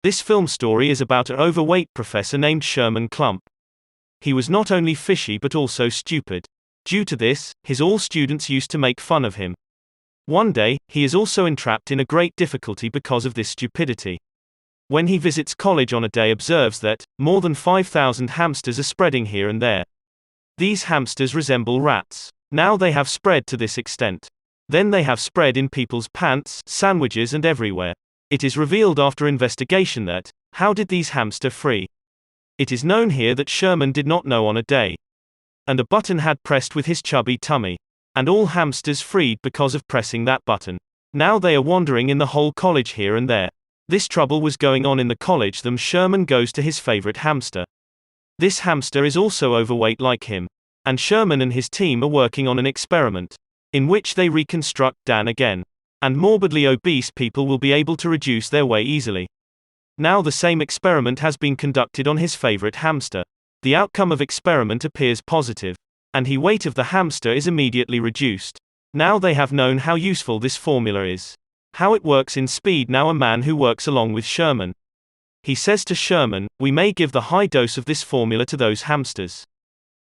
This film story is about an overweight professor named Sherman Clump. He was not only fishy but also stupid. Due to this, all students used to make fun of him. One day, he is also entrapped in a great difficulty because of this stupidity. When he visits college on a day, observes that more than 5,000 hamsters are spreading here and there. These hamsters resemble rats. Now they have spread to this extent. Then they have spread in people's pants, sandwiches and everywhere. It is revealed after investigation that, how did these hamster free? It is known here that Sherman did not know on a day. And a button had pressed with his chubby tummy. And all hamsters freed because of pressing that button. Now they are wandering in the whole college here and there. This trouble was going on in the college. Then Sherman goes to his favorite hamster. This hamster is also overweight like him. And Sherman and his team are working on an experiment, in which they reconstruct Dan again. And morbidly obese people will be able to reduce their weight easily. Now the same experiment has been conducted on his favorite hamster. The outcome of experiment appears positive. And the weight of the hamster is immediately reduced. Now they have known how useful this formula is. How it works in speed. Now a man who works along with Sherman. He says to Sherman, "We may give the high dose of this formula to those hamsters."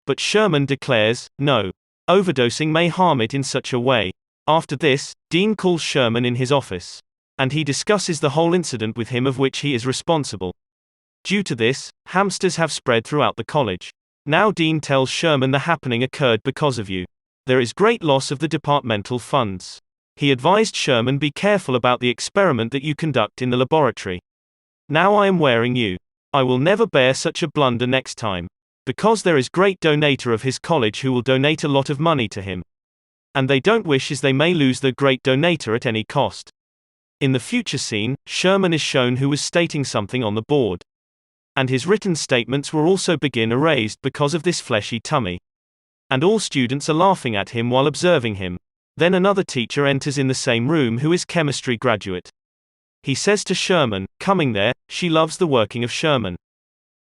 But Sherman declares, no. Overdosing may harm it in such a way. After this, Dean calls Sherman in his office. And he discusses the whole incident with him of which he is responsible. Due to this, hamsters have spread throughout the college. Now Dean tells Sherman the happening occurred because of you. There is great loss of the departmental funds. He advised Sherman, be careful about the experiment that you conduct in the laboratory. Now I am wearing you. I will never bear such a blunder next time. Because there is great donator of his college who will donate a lot of money to him. And they don't wish as they may lose the great donator at any cost. In the future scene, Sherman is shown who was stating something on the board. And his written statements will also begin erased because of this fleshy tummy. And all students are laughing at him while observing him. Then another teacher enters in the same room who is chemistry graduate. He says to Sherman, coming there, she loves the working of Sherman.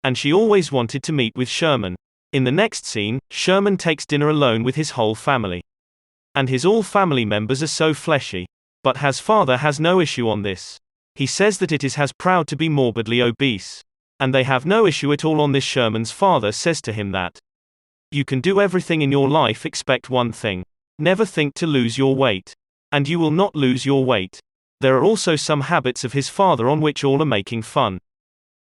And she always wanted to meet with Sherman. In the next scene, Sherman takes dinner alone with his whole family. And his all family members are so fleshy. But his father has no issue on this. He says that it is has proud to be morbidly obese. And they have no issue at all on this. Sherman's father says to him that you can do everything in your life except one thing. Never think to lose your weight. And you will not lose your weight. There are also some habits of his father on which all are making fun.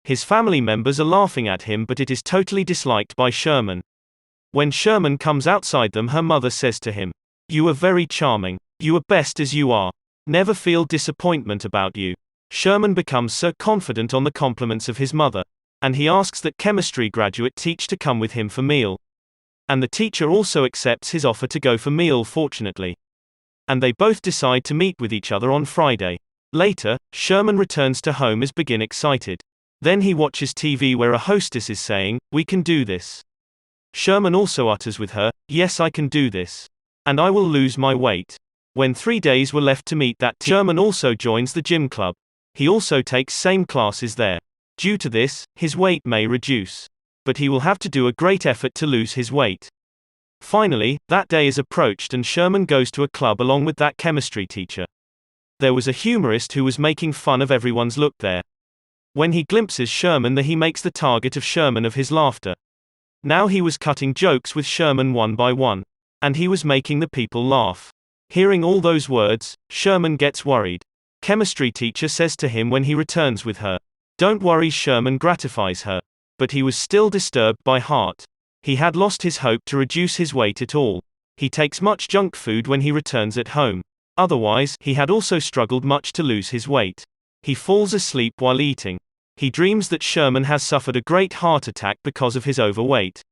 His family members are laughing at him, but it is totally disliked by Sherman. When Sherman comes outside them, her mother says to him, "You are very charming. You are best as you are. Never feel disappointment about you." Sherman becomes so confident on the compliments of his mother. And he asks that chemistry graduate teach to come with him for meal. And the teacher also accepts his offer to go for meal fortunately. And they both decide to meet with each other on Friday. Later, Sherman returns to home as begin excited. Then he watches TV where a hostess is saying, "We can do this." Sherman also utters with her, "Yes, I can do this. And I will lose my weight." When 3 days were left to meet that Sherman also joins the gym club. He also takes same classes there. Due to this, his weight may reduce. But he will have to do a great effort to lose his weight. Finally, that day is approached and Sherman goes to a club along with that chemistry teacher. There was a humorist who was making fun of everyone's look there. When he glimpses Sherman, he makes the target of Sherman of his laughter. Now he was cutting jokes with Sherman one by one. And he was making the people laugh. Hearing all those words, Sherman gets worried. Chemistry teacher says to him when he returns with her, "Don't worry." Sherman gratifies her. But he was still disturbed by heart. He had lost his hope to reduce his weight at all. He takes much junk food when he returns at home. Otherwise, he had also struggled much to lose his weight. He falls asleep while eating. He dreams that Sherman has suffered a great heart attack because of his overweight.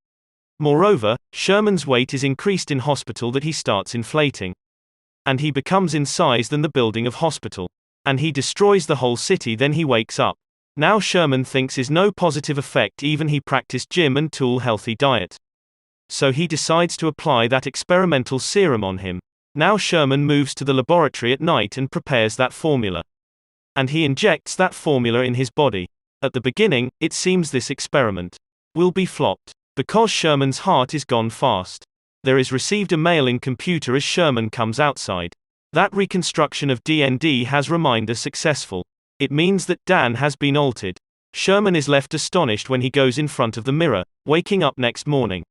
Moreover, Sherman's weight is increased in hospital that he starts inflating. And he becomes in size than the building of hospital. And he destroys the whole city. Then he wakes up. Now Sherman thinks is no positive effect even he practiced gym and tool healthy diet. So he decides to apply that experimental serum on him. Now Sherman moves to the laboratory at night and prepares that formula. And he injects that formula in his body. At the beginning, it seems this experiment will be flopped. Because Sherman's heart is gone fast. There is received a mail in computer as Sherman comes outside. That reconstruction of DND has reminder successful. It means that Dan has been altered. Sherman is left astonished when he goes in front of the mirror, waking up next morning.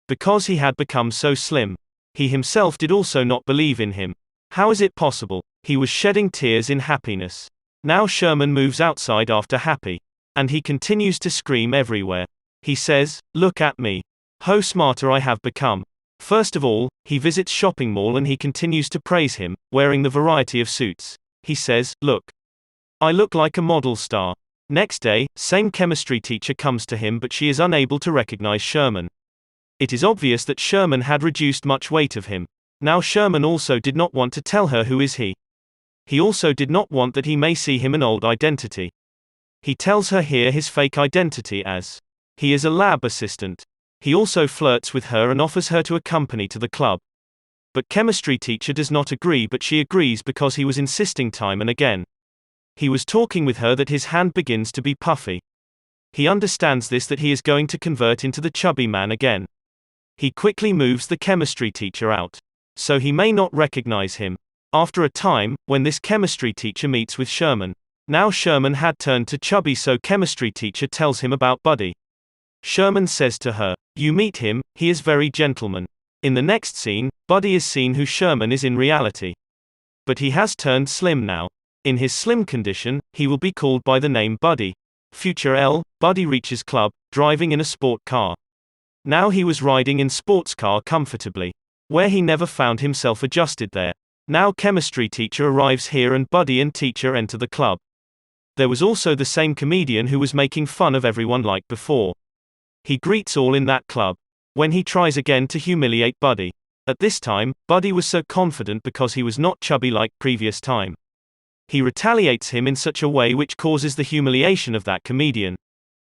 Because he had become so slim. He himself did also not believe in him. How is it possible? He was shedding tears in happiness. Now Sherman moves outside after Happy. And he continues to scream everywhere. He says, "Look at me. How smarter I have become." First of all, he visits shopping mall and he continues to praise him, wearing the variety of suits. He says, "Look. I look like a model star." Next day, same chemistry teacher comes to him but she is unable to recognize Sherman. It is obvious that Sherman had reduced much weight of him. Now Sherman also did not want to tell her who is he. He also did not want that he may see him an old identity. He tells her here his fake identity as he is a lab assistant. He also flirts with her and offers her to accompany to the club. But chemistry teacher does not agree but she agrees because he was insisting time and again. He was talking with her that his hand begins to be puffy. He understands this that he is going to convert into the chubby man again. He quickly moves the chemistry teacher out. So he may not recognize him. After a time, when this chemistry teacher meets with Sherman. Now Sherman had turned to chubby so chemistry teacher tells him about Buddy. Sherman says to her, "You meet him, he is very gentleman." In the next scene, Buddy is seen who Sherman is in reality. But he has turned slim now. In his slim condition, he will be called by the name Buddy. Future L, Buddy reaches club, driving in a sport car. Now he was riding in sports car comfortably. Where he never found himself adjusted there. Now chemistry teacher arrives here and Buddy and teacher enter the club. There was also the same comedian who was making fun of everyone like before. He greets all in that club. When he tries again to humiliate Buddy. At this time, Buddy was so confident because he was not chubby like previous time. He retaliates him in such a way which causes the humiliation of that comedian.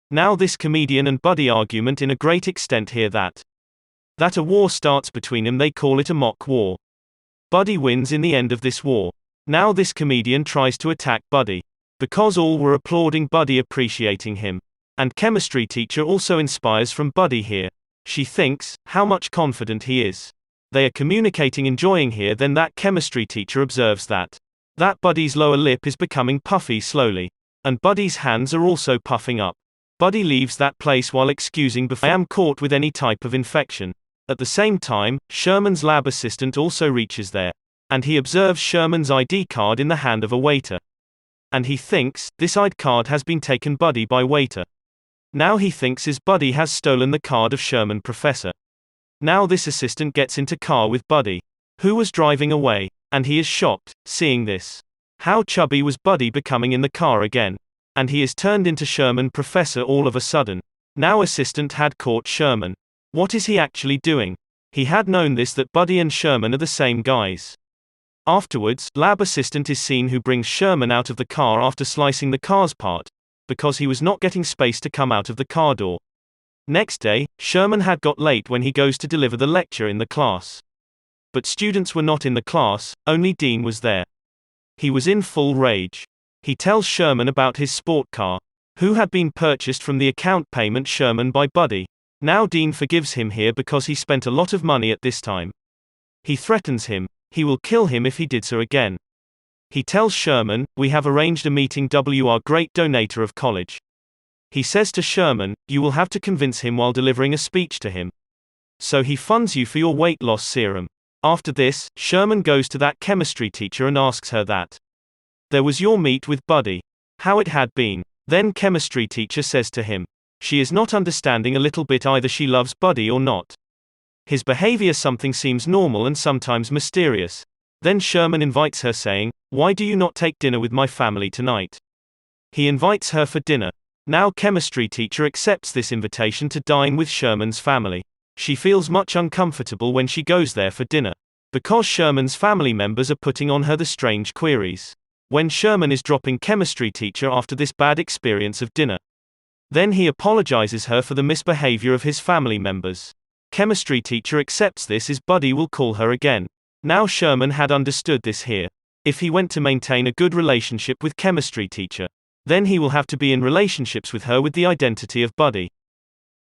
Now this comedian and Buddy argument in a great extent here that a war starts between them. They call it a mock war. Buddy wins in the end of this war. Now this comedian tries to attack Buddy. Because all were applauding Buddy appreciating him. And chemistry teacher also inspires from Buddy here. She thinks, how much confident he is. They are communicating enjoying here then that chemistry teacher observes that Buddy's lower lip is becoming puffy slowly. And Buddy's hands are also puffing up. Buddy leaves that place while excusing before I am caught with any type of infection. At the same time, Sherman's lab assistant also reaches there. And he observes Sherman's ID card in the hand of a waiter. And he thinks, this ID card has been taken Buddy by waiter. Now he thinks his Buddy has stolen the card of Sherman Professor. Now this assistant gets into car with Buddy, who was driving away. And he is shocked, seeing this. How chubby was Buddy becoming in the car again? And he is turned into Sherman Professor all of a sudden. Now assistant had caught Sherman. What is he actually doing? He had known this that Buddy and Sherman are the same guys. Afterwards, lab assistant is seen who brings Sherman out of the car after slicing the car's part, because he was not getting space to come out of the car door. Next day, Sherman had got late when he goes to deliver the lecture in the class. But students were not in the class, only Dean was there. He was in full rage. He tells Sherman about his sport car, who had been purchased from the account payment Sherman by Buddy. Now Dean forgives him here because he spent a lot of money at this time. He threatens him, he will kill him if he did so again. He tells Sherman, we have arranged a meeting our great donator of college. He says to Sherman, you will have to convince him while delivering a speech to him. So he funds you for your weight loss serum. After this, Sherman goes to that chemistry teacher and asks her that. There was your meet with Buddy. How it had been. Then chemistry teacher says to him. She is not understanding a little bit either she loves Buddy or not. His behavior something seems normal and sometimes mysterious. Then Sherman invites her saying, why do you not take dinner with my family tonight? He invites her for dinner. Now chemistry teacher accepts this invitation to dine with Sherman's family. She feels much uncomfortable when she goes there for dinner. Because Sherman's family members are putting on her the strange queries. When Sherman is dropping chemistry teacher after this bad experience of dinner. Then he apologizes her for the misbehavior of his family members. Chemistry teacher accepts this as Buddy will call her again. Now Sherman had understood this here. If he went to maintain a good relationship with chemistry teacher, then he will have to be in relationships with her with the identity of Buddy.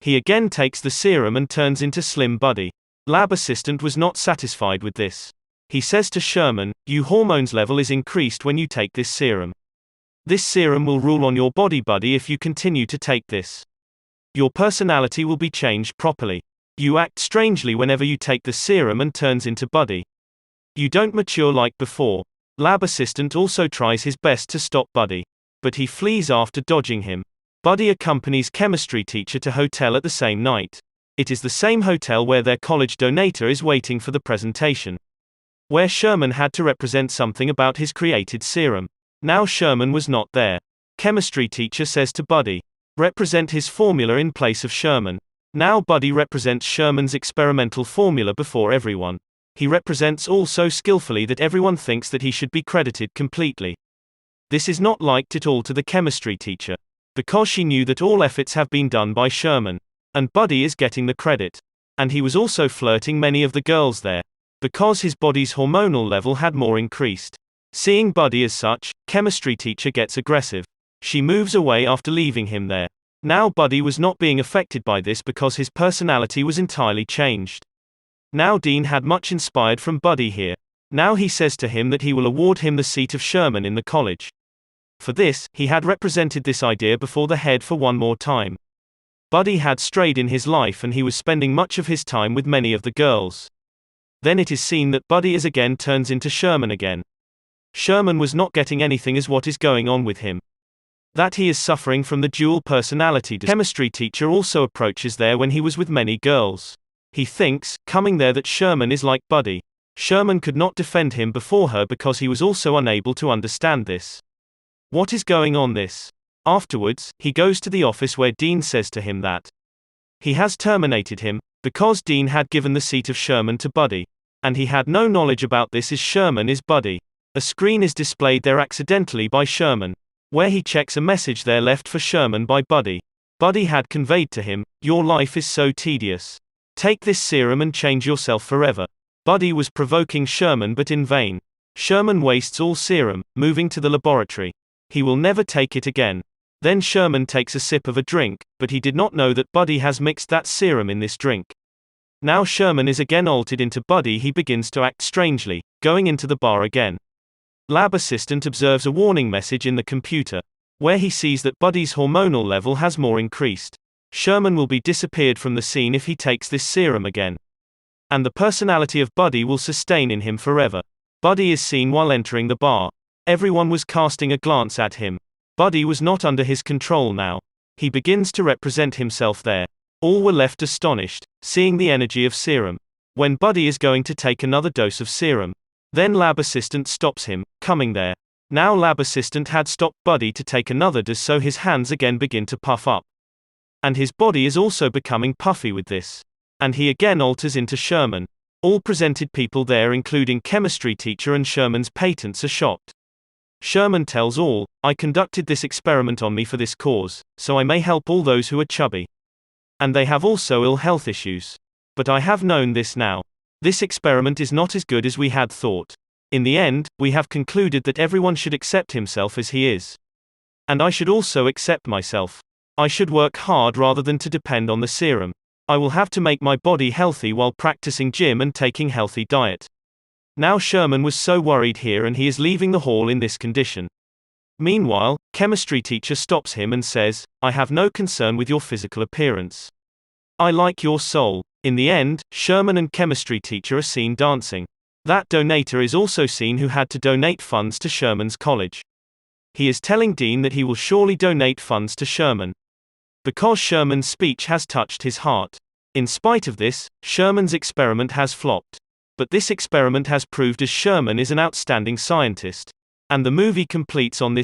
He again takes the serum and turns into slim Buddy. Lab assistant was not satisfied with this. He says to Sherman, your hormones level is increased when you take this serum. This serum will rule on your body, buddy, if you continue to take this. Your personality will be changed properly. You act strangely whenever you take the serum and turns into Buddy. You don't mature like before. Lab assistant also tries his best to stop Buddy, but he flees after dodging him. Buddy accompanies chemistry teacher to hotel at the same night. It is the same hotel where their college donator is waiting for the presentation, where Sherman had to represent something about his created serum. Now Sherman was not there. Chemistry teacher says to Buddy, represent his formula in place of Sherman. Now Buddy represents Sherman's experimental formula before everyone. He represents all so skillfully that everyone thinks that he should be credited completely. This is not liked at all to the chemistry teacher, because she knew that all efforts have been done by Sherman, and Buddy is getting the credit. And he was also flirting many of the girls there, because his body's hormonal level had more increased. Seeing Buddy as such, chemistry teacher gets aggressive. She moves away after leaving him there. Now Buddy was not being affected by this because his personality was entirely changed. Now Dean had much inspired from Buddy here. Now he says to him that he will award him the seat of Sherman in the college. For this, he had represented this idea before the head for one more time. Buddy had strayed in his life and he was spending much of his time with many of the girls. Then it is seen that Buddy is again turns into Sherman again. Sherman was not getting anything as what is going on with him. That he is suffering from the dual personality disorder. Chemistry teacher also approaches there when he was with many girls. He thinks, coming there, that Sherman is like Buddy. Sherman could not defend him before her because he was also unable to understand this. What is going on this? Afterwards, he goes to the office where Dean says to him that he has terminated him, because Dean had given the seat of Sherman to Buddy. And he had no knowledge about this as Sherman is Buddy. A screen is displayed there accidentally by Sherman, where he checks a message there left for Sherman by Buddy. Buddy had conveyed to him, your life is so tedious. Take this serum and change yourself forever. Buddy was provoking Sherman but in vain. Sherman wastes all serum, moving to the laboratory. He will never take it again. Then Sherman takes a sip of a drink, but he did not know that Buddy has mixed that serum in this drink. Now Sherman is again altered into Buddy. He begins to act strangely, going into the bar again. Lab assistant observes a warning message in the computer, where he sees that Buddy's hormonal level has more increased. Sherman will be disappeared from the scene if he takes this serum again. And the personality of Buddy will sustain in him forever. Buddy is seen while entering the bar. Everyone was casting a glance at him. Buddy was not under his control now. He begins to represent himself there. All were left astonished, seeing the energy of serum. When Buddy is going to take another dose of serum, then lab assistant stops him, coming there. Now lab assistant had stopped Buddy to take another dose, so his hands again begin to puff up. And his body is also becoming puffy with this. And he again alters into Sherman. All presented people there, including chemistry teacher and Sherman's patents, are shocked. Sherman tells all, I conducted this experiment on me for this cause, so I may help all those who are chubby. And they have also ill health issues. But I have known this now. This experiment is not as good as we had thought. In the end, we have concluded that everyone should accept himself as he is. And I should also accept myself. I should work hard rather than to depend on the serum. I will have to make my body healthy while practicing gym and taking healthy diet. Now Sherman was so worried here and he is leaving the hall in this condition. Meanwhile, chemistry teacher stops him and says, I have no concern with your physical appearance. I like your soul. In the end, Sherman and chemistry teacher are seen dancing. That donator is also seen who had to donate funds to Sherman's college. He is telling Dean that he will surely donate funds to Sherman, because Sherman's speech has touched his heart. In spite of this, Sherman's experiment has flopped. But this experiment has proved as Sherman is an outstanding scientist. And the movie completes on this.